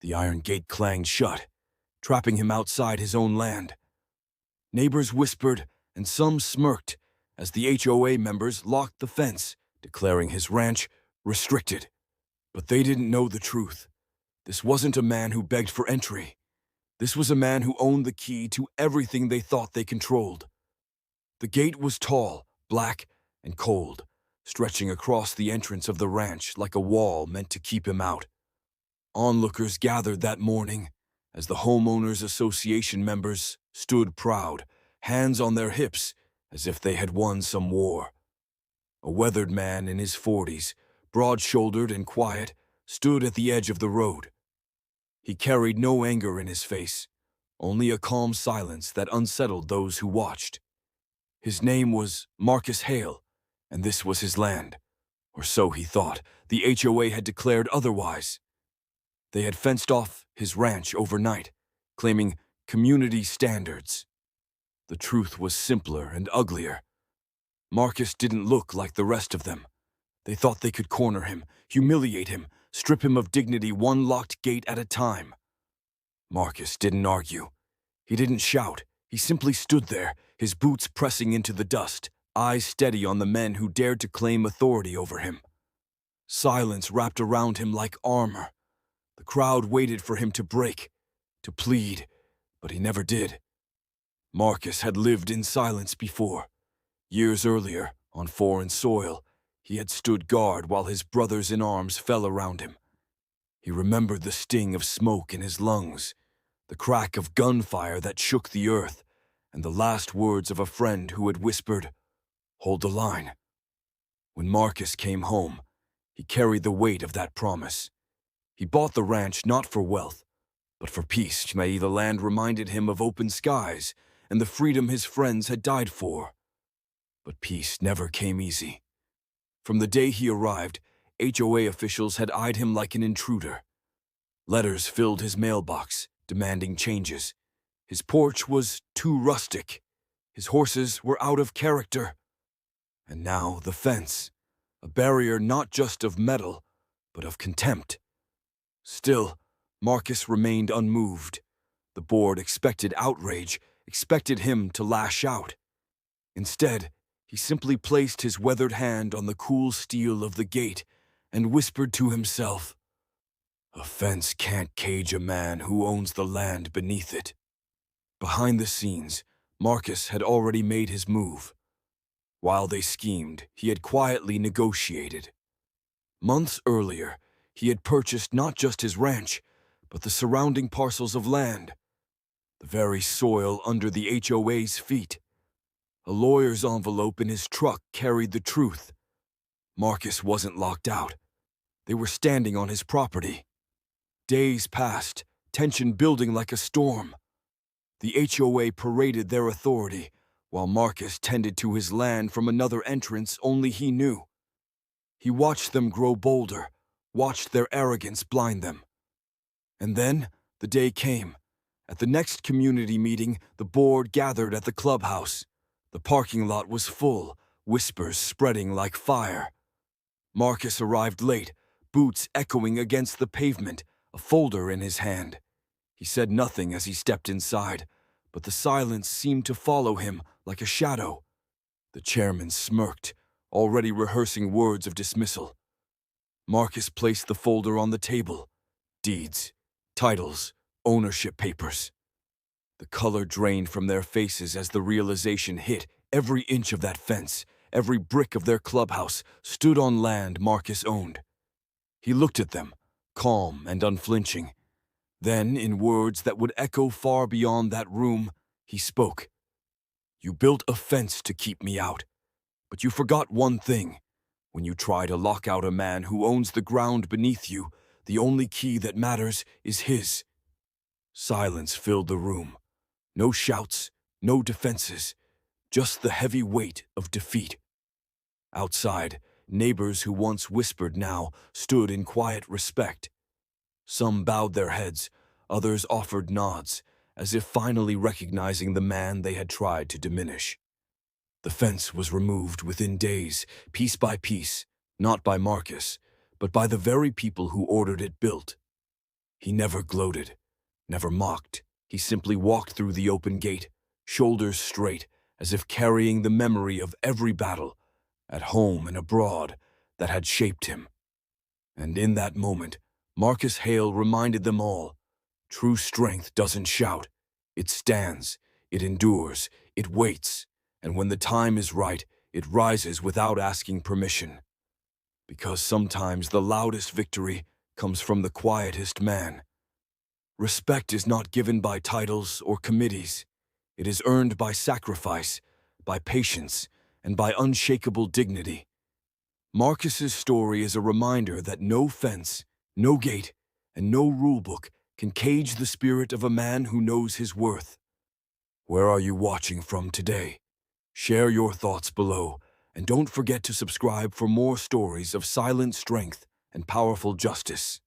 The iron gate clanged shut, trapping him outside his own land. Neighbors whispered, and some smirked, as the HOA members locked the fence, declaring his ranch restricted. But they didn't know the truth. This wasn't a man who begged for entry. This was a man who owned the key to everything they thought they controlled. The gate was tall, black, and cold, stretching across the entrance of the ranch like a wall meant to keep him out. Onlookers gathered that morning as the Homeowners Association members stood proud, hands on their hips, as if they had won some war. A weathered man in his 40s, broad-shouldered and quiet, stood at the edge of the road. He carried no anger in his face, only a calm silence that unsettled those who watched. His name was Marcus Hale, and this was his land. Or so he thought. The HOA had declared otherwise. They had fenced off his ranch overnight, claiming community standards. The truth was simpler and uglier. Marcus didn't look like the rest of them. They thought they could corner him, humiliate him, strip him of dignity one locked gate at a time. Marcus didn't argue. He didn't shout. He simply stood there, his boots pressing into the dust, eyes steady on the men who dared to claim authority over him. Silence wrapped around him like armor. The crowd waited for him to break, to plead, but he never did. Marcus had lived in silence before. Years earlier, on foreign soil, he had stood guard while his brothers in arms fell around him. He remembered the sting of smoke in his lungs, the crack of gunfire that shook the earth, and the last words of a friend who had whispered, "Hold the line." When Marcus came home, he carried the weight of that promise. He bought the ranch not for wealth, but for peace. The land reminded him of open skies and the freedom his friends had died for. But peace never came easy. From the day he arrived, HOA officials had eyed him like an intruder. Letters filled his mailbox, demanding changes. His porch was too rustic. His horses were out of character. And now the fence, a barrier not just of metal, but of contempt. Still, Marcus remained unmoved. The board expected outrage, expected him to lash out. Instead, he simply placed his weathered hand on the cool steel of the gate and whispered to himself, "A fence can't cage a man who owns the land beneath it." Behind the scenes, Marcus had already made his move. While they schemed, he had quietly negotiated. Months earlier, he had purchased not just his ranch, but the surrounding parcels of land, the very soil under the HOA's feet. A lawyer's envelope in his truck carried the truth. Marcus wasn't locked out. They were standing on his property. Days passed, tension building like a storm. The HOA paraded their authority, while Marcus tended to his land from another entrance only he knew. He watched them grow bolder, watched their arrogance blind them. And then the day came. At the next community meeting, the board gathered at the clubhouse. The parking lot was full, whispers spreading like fire. Marcus arrived late, boots echoing against the pavement, a folder in his hand. He said nothing as he stepped inside, but the silence seemed to follow him like a shadow. The chairman smirked, already rehearsing words of dismissal. Marcus placed the folder on the table. Deeds, titles, ownership papers. The color drained from their faces as the realization hit. Every inch of that fence, every brick of their clubhouse stood on land Marcus owned. He looked at them, calm and unflinching. Then, in words that would echo far beyond that room, he spoke. "You built a fence to keep me out, but you forgot one thing. When you try to lock out a man who owns the ground beneath you, the only key that matters is his." Silence filled the room. No shouts, no defenses, just the heavy weight of defeat. Outside, neighbors who once whispered now stood in quiet respect. Some bowed their heads, others offered nods, as if finally recognizing the man they had tried to diminish. The fence was removed within days, piece by piece, not by Marcus, but by the very people who ordered it built. He never gloated, never mocked. He simply walked through the open gate, shoulders straight, as if carrying the memory of every battle, at home and abroad, that had shaped him. And in that moment, Marcus Hale reminded them all, true strength doesn't shout. It stands, it endures, it waits, and when the time is right, it rises without asking permission. Because sometimes the loudest victory comes from the quietest man. Respect is not given by titles or committees. It is earned by sacrifice, by patience, and by unshakable dignity. Marcus's story is a reminder that no fence, no gate, and no rulebook can cage the spirit of a man who knows his worth. Where are you watching from today? Share your thoughts below, and don't forget to subscribe for more stories of silent strength and powerful justice.